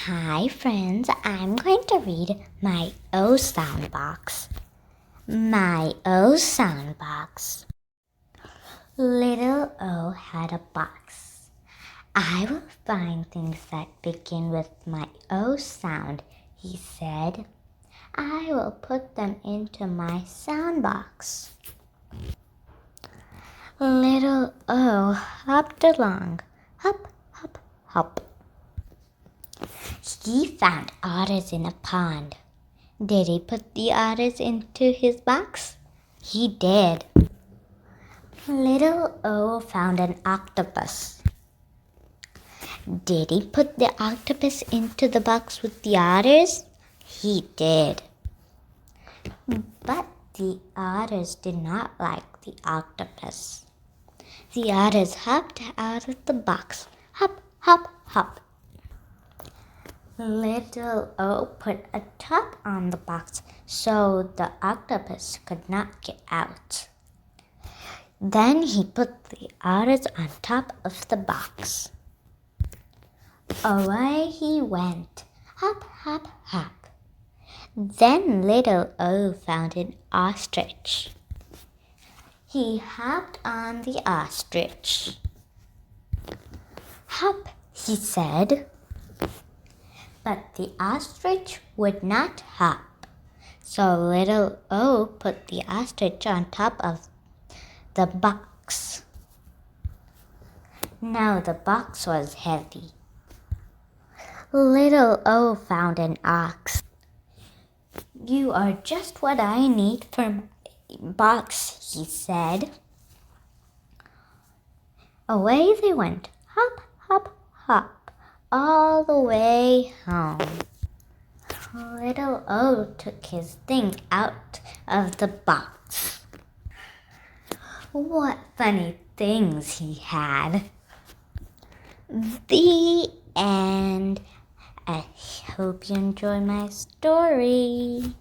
Hi friends, I'm going to read my O sound box. My O sound box. Little O had a box. I will find things that begin with my O sound, he said. I will put them into my sound box. Little O hopped along, hop, hop, hop. He found otters in a pond. Did he put the otters into his box? He did. Little O found an octopus. Did he put the octopus into the box with the otters? He did. But the otters did not like the octopus. The otters hopped out of the box. Hop, hop, hop. Little O put a top on the box so the octopus could not get out. Then he put the otters on top of the box. Away he went, hop, hop, hop. Then Little O found an ostrich. He hopped on the ostrich. Hop, he said. But the ostrich would not hop. So Little O put the ostrich on top of the box. Now the box was heavy. Little O found an ox. You are just what I need for my box, he said. Away they went, hop, hop, hop, all the way home. Little O took his thing out of the box. What funny things he had. The end. I hope you enjoy my story.